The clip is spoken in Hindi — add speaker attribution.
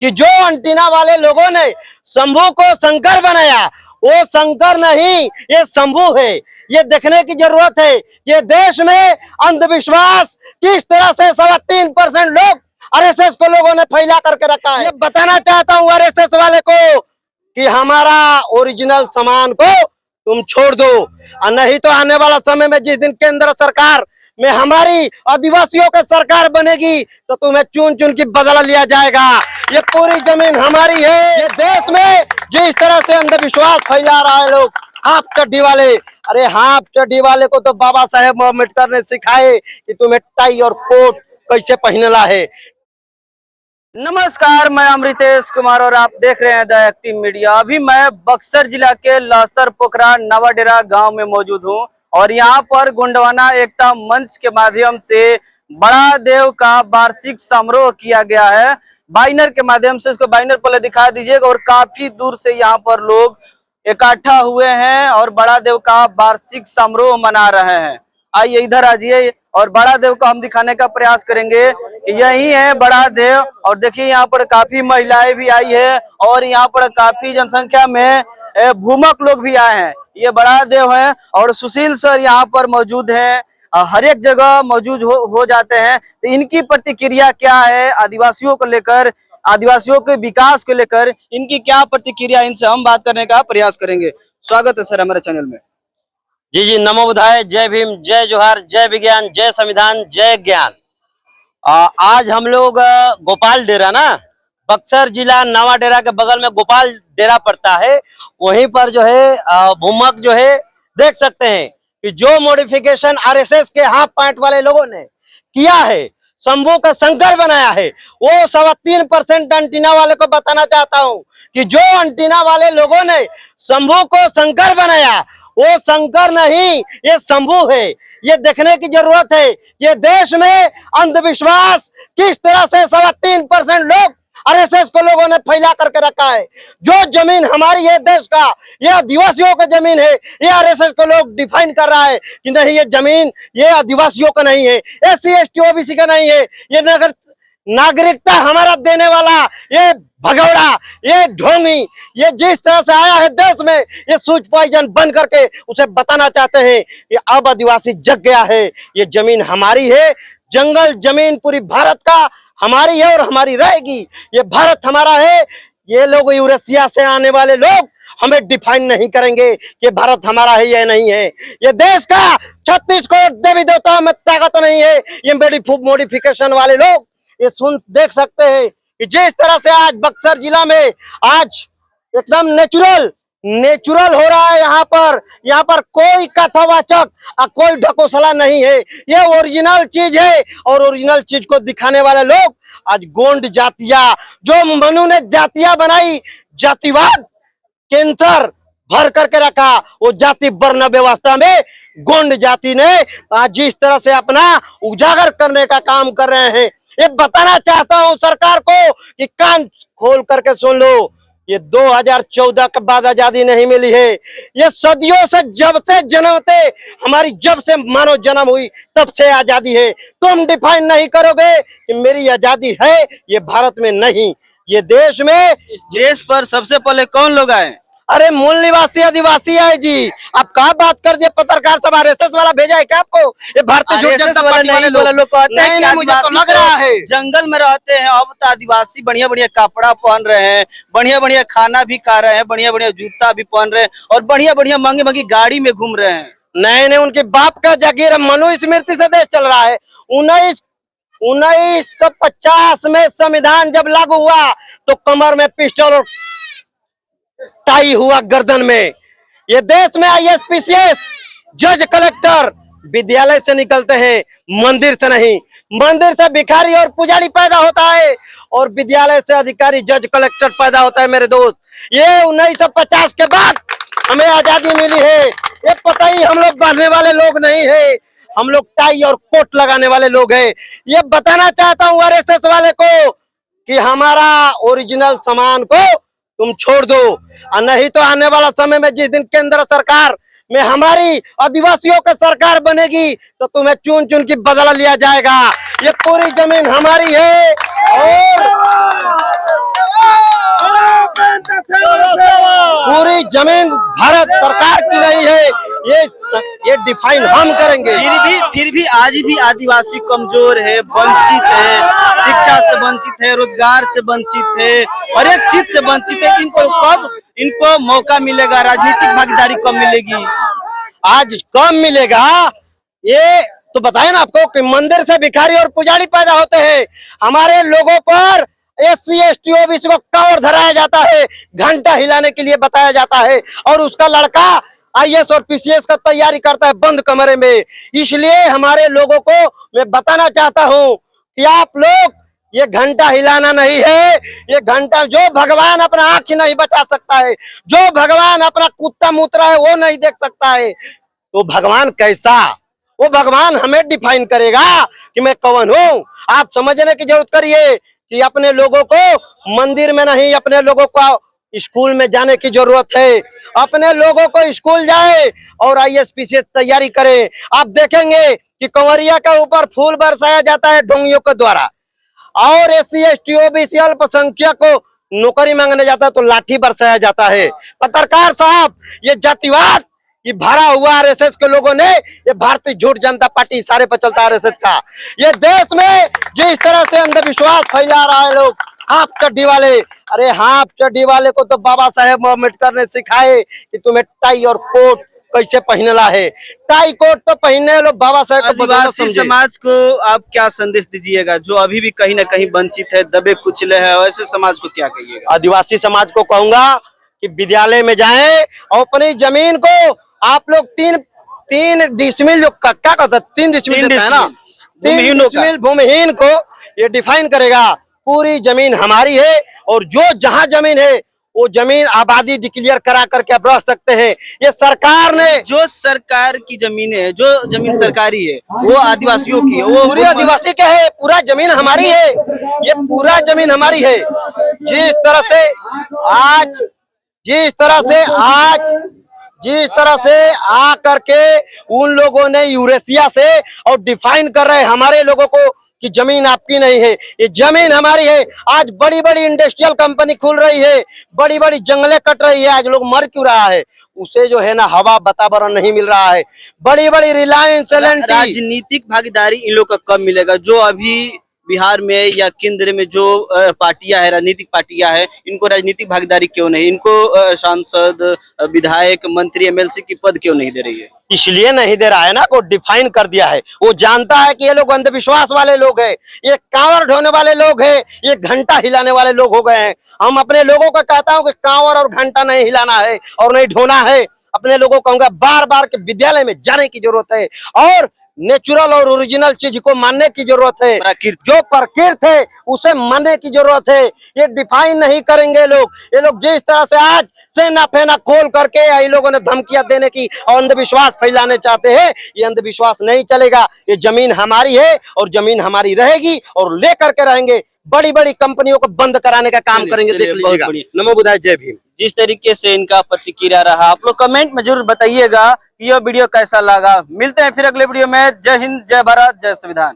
Speaker 1: कि जो एंटीना वाले लोगों ने शंभू को शंकर बनाया, वो शंकर नहीं, ये शंभू है। ये देखने की जरूरत है ये देश में अंधविश्वास किस तरह से 3.25% लोग आरएसएस को लोगों ने फैला करके रखा है। ये बताना चाहता हूँ आरएसएस वाले को कि हमारा ओरिजिनल सामान को तुम छोड़ दो, और नहीं तो आने वाला समय में जिस दिन केंद्र सरकार में हमारी आदिवासियों की सरकार बनेगी तो तुम्हें चुन चुन के बदला लिया जाएगा। ये पूरी जमीन हमारी है। ये देश में जिस तरह से अंधविश्वास फैला रहा है लोग, हाफ चड्डी वाले, अरे हाफ चड्डी वाले को तो बाबा साहेब अम्बेडकर ने सिखाए कि तुम्हें टाई और कोट कैसे पहनना है।
Speaker 2: नमस्कार, मैं अमृतेश कुमार और आप देख रहे हैं द एक्टिव मीडिया। अभी मैं बक्सर जिला के लहसर पोखरा नवाडेरा गांव में मौजूद हूं और यहां पर गोंडवाना एकता मंच के माध्यम से बड़ा देव का वार्षिक समारोह किया गया है। बाइनर के माध्यम से, इसको बाइनर पहले दिखा दीजिएगा। और काफी दूर से यहां पर लोग इकट्ठा हुए हैं और बड़ा देव का वार्षिक समारोह मना रहे हैं। आइए इधर आइए और बड़ा देव को हम दिखाने का प्रयास करेंगे कि यही है बड़ा देव। और देखिए यहाँ पर काफी महिलाएं भी आई है और यहाँ पर काफी जनसंख्या में भूमक लोग भी आए हैं। ये बड़ा देव है और सुशील सर यहाँ पर मौजूद हैं, हर एक जगह मौजूद हो जाते हैं। तो इनकी प्रतिक्रिया क्या है आदिवासियों को लेकर, आदिवासियों के विकास को लेकर इनकी क्या प्रतिक्रिया, इनसे हम बात करने का प्रयास करेंगे। स्वागत है सर हमारे चैनल में।
Speaker 1: जी जी, नमो बुधाय, जय भीम, जय जोहार, जय विज्ञान, जय संविधान, जय ज्ञान। आज हम लोग गोपाल डेरा ना, बक्सर जिला नवाडेरा के बगल में गोपाल डेरा पड़ता है, वहीं पर जो है भूमक जो है देख सकते हैं कि जो मॉडिफिकेशन आरएसएस के हाफ पैंट वाले लोगों ने किया है, शंभू का शंकर बनाया है, वो 3.25% एंटीना वाले को बताना चाहता हूँ कि जो एंटीना वाले लोगों ने शंभू को शंकर बनाया, वो शंकर नहीं, ये शंभू है। ये देखने की जरूरत है ये देश में अंधविश्वास किस तरह से 3.25% लोग आरएसएस को लोगों ने फैला करके रखा है। जो जमीन हमारी है देश का, ये आदिवासियों का जमीन है, ये आरएसएस को लोग डिफाइन कर रहा है कि नहीं ये जमीन ये आदिवासियों का नहीं है, एससी एसटी ओबीसी का नहीं है, ये नागरिकता हमारा देने वाला ये भगौड़ा, ये ढोंगी, ये जिस तरह से आया है देश में, ये सूच पॉइजन बन करके उसे बताना चाहते हैं कि अब आदिवासी जग गया है, ये जमीन हमारी है। जंगल जमीन पूरी भारत का हमारी है और हमारी रहेगी। ये भारत हमारा है। ये लोग यूरेशिया से आने वाले लोग हमें डिफाइन नहीं करेंगे कि भारत हमारा है या नहीं है। ये देश का 36 करोड़ देवी देवताओं में ताकत नहीं है। ये मॉडिफिकेशन वाले लोग ये सुन देख सकते हैं कि जिस तरह से आज बक्सर जिला में आज एकदम नेचुरल हो रहा है। यहाँ पर कोई कथावाचक कोई ढकोसला नहीं है। ये ओरिजिनल चीज है और ओरिजिनल चीज को दिखाने वाले लोग आज गोंड जातिया, जो मनु ने जातियां बनाई, जातिवाद कैंसर भर करके रखा, वो जाति वर्ण व्यवस्था में गोंड जाति ने आज जिस तरह से अपना उजागर करने का काम कर रहे हैं, ये बताना चाहता हूं सरकार को कि कान खोल करके सुन लो। ये 2014 के बाद आजादी नहीं मिली है। ये सदियों से, जब से जन्मते हमारी, जब से मानव जन्म हुई तब से आजादी है। तुम डिफाइन नहीं करोगे कि मेरी आजादी है, ये भारत में नहीं, ये देश में।
Speaker 2: इस देश पर सबसे पहले कौन लोग आए?
Speaker 1: अरे मूल निवासी आदिवासी है जी। आप कहा बात कर दिए, पत्रकार सब आरएसएस वाला भेजा है क्या आपको? ये भारतीय जनता पार्टी वाले लोग कहते हैं कि मुझे तो लग रहा है
Speaker 2: जंगल में रहते हैं। अब तो आदिवासी बढ़िया बढ़िया कपड़ा पहन रहे हैं, बढ़िया बढ़िया खाना भी खा रहे हैं, बढ़िया बढ़िया जूता भी पहन रहे हैं और बढ़िया बढ़िया महंगी महंगी गाड़ी में घूम रहे हैं।
Speaker 1: नहीं, उनके बाप का जागीर मनुस्मृति से देश चल रहा है। 1950 में संविधान जब लागू हुआ तो कमर में पिस्टल और टाई हुआ गर्दन में। ये देश में आईएएस पीसीएस जज कलेक्टर विद्यालय से निकलते हैं, मंदिर से नहीं। मंदिर से भिखारी और पुजारी पैदा होता है और विद्यालय से अधिकारी जज कलेक्टर पैदा होता है मेरे दोस्त। ये 1950 के बाद हमें आजादी मिली है। ये पता ही हम लोग बढ़ने वाले लोग नहीं है, हम लोग टाई और कोट लगाने वाले लोग हैं। ये बताना चाहता हूँ आरएसएस वाले को कि हमारा ओरिजिनल सामान को तुम छोड़ दो, और नहीं तो आने वाला समय में जिस दिन केंद्र सरकार में हमारी आदिवासियों की सरकार बनेगी तो तुम्हें चुन चुन के बदला लिया जाएगा। ये पूरी जमीन हमारी है और जमीन भारत सरकार की नहीं है, ये डिफाइन हम करेंगे।
Speaker 2: फिर भी आज भी आदिवासी कमजोर है, वंचित है, शिक्षा से वंचित है, रोजगार से वंचित है, हर एक चीज से वंचित है। इनको मौका मिलेगा? राजनीतिक भागीदारी कब मिलेगी?
Speaker 1: आज कम मिलेगा। ये तो बताए ना आपको कि मंदिर से भिखारी और पुजारी पैदा होते हैं। हमारे लोगों पर SC ST OBC को कांवर धराया जाता है, घंटा हिलाने के लिए बताया जाता है, और उसका लड़का IAS और PCS का तैयारी करता है बंद कमरे में। इसलिए हमारे लोगों को मैं बताना चाहता हूँ कि आप लोग, ये घंटा हिलाना नहीं है, ये घंटा जो भगवान अपना आंख नहीं बचा सकता है, जो भगवान अपना कुत्ता मूत्रा है वो नहीं देख सकता है, तो भगवान कैसा? वो भगवान हमें डिफाइन करेगा कि मैं कौन हूँ। आप समझने की जरूरत करिए कि अपने लोगों को मंदिर में नहीं, अपने लोगों को स्कूल में जाने की जरूरत है। अपने लोगों को स्कूल जाए और IAS PCS तैयारी करे। आप देखेंगे कि कंवरिया के ऊपर फूल बरसाया जाता है ढोंगियों के द्वारा, और SC ST OBC अल्पसंख्यक को नौकरी मांगने जाता है तो लाठी बरसाया जाता है। पत्रकार साहब, ये जातिवाद, ये भरा हुआ RSS के लोगों ने, ये भारतीय झूठ जनता पार्टी इशारे पर चलता है RSS का। ये देश में जिस तरह से अंधविश्वास फैला रहा है लोग, हाफ चड्डी वाले, अरे हाफ चड्डी वाले को तो बाबा साहेब अम्बेडकर ने सिखाए कि तुम्हें टाई और कोट कैसे पहनना है। टाई कोट तो पहने लो, बाबा साहेब को
Speaker 2: आदिवासी समाज को आप क्या संदेश दीजिएगा, जो अभी भी कहीं ना कहीं वंचित है, दबे कुचले है, ऐसे समाज को क्या कहिएगा?
Speaker 1: आदिवासी समाज को कहूंगा कि विद्यालय में जाएं और अपनी जमीन को आप लोग तीन डिसमिल, जो क्या कहता है, 3 डिसमिल देता है ना, 3 डिसमिल भूमिहीन को ये डिफाइन करेगा। पूरी जमीन हमारी है, और जो जहां जमीन है वो जमीन आबादी डिक्लेयर करा करके आप रह सकते हैं। ये सरकार ने,
Speaker 2: जो सरकार की जमीन है, जो जमीन सरकारी है, वो आदिवासियों की है, वो
Speaker 1: पूरी आदिवासी का है, पूरा जमीन हमारी है, ये पूरा जमीन हमारी है। जिस तरह से आज जिस तरह से आ करके उन लोगों ने यूरेशिया से और डिफाइन कर रहे हैं हमारे लोगों को कि जमीन आपकी नहीं है, ये जमीन हमारी है। आज बड़ी बड़ी इंडस्ट्रियल कंपनी खुल रही है, बड़ी बड़ी जंगलें कट रही है, आज लोग मर क्यों रहा है? उसे जो है ना हवा वातावरण नहीं मिल रहा है। बड़ी बड़ी रिलायंस,
Speaker 2: राजनीतिक भागीदारी इन लोग का कब मिलेगा? जो अभी बिहार में या केंद्र में जो पार्टियां है, राजनीतिक पार्टियां है, इनको राजनीतिक भागीदारी क्यों नहीं? इनको सांसद, विधायक, मंत्री, MLC की पद क्यों नहीं दे रही है?
Speaker 1: इसलिए नहीं दे रहा है ना, को डिफाइन कर दिया है। वो जानता है कि ये लोग अंधविश्वास वाले लोग हैं, ये कांवर ढोने वाले लोग हैं, ये घंटा हिलाने वाले लोग हो गए हैं। हम अपने लोगों को कहता हूं कि कांवर और घंटा नहीं हिलाना है और नहीं ढोना है। अपने लोगों को कहूंगा बार बार के विद्यालय में जाने की जरूरत है, और नेचुरल और ओरिजिनल चीज को मानने की जरूरत है, जो प्रकृति है उसे मानने की जरूरत है। ये डिफाइन नहीं करेंगे लोग। ये लोग जिस तरह से आज सेना फेना खोल करके ये लोगों ने धमकियां देने की और अंधविश्वास फैलाने चाहते हैं, ये अंधविश्वास नहीं चलेगा। ये जमीन हमारी है और जमीन हमारी रहेगी, और लेकर के रहेंगे। बड़ी बड़ी कंपनियों को बंद कराने का काम करेंगे, देख लीजिएगा। नमो बुद्धाय, जय भीम।
Speaker 2: जिस तरीके से इनका प्रतिक्रिया रहा, आप लोग कमेंट में जरूर बताइएगा कि यह वीडियो कैसा लगा। मिलते हैं फिर अगले वीडियो में। जय हिंद, जय भारत, जय संविधान।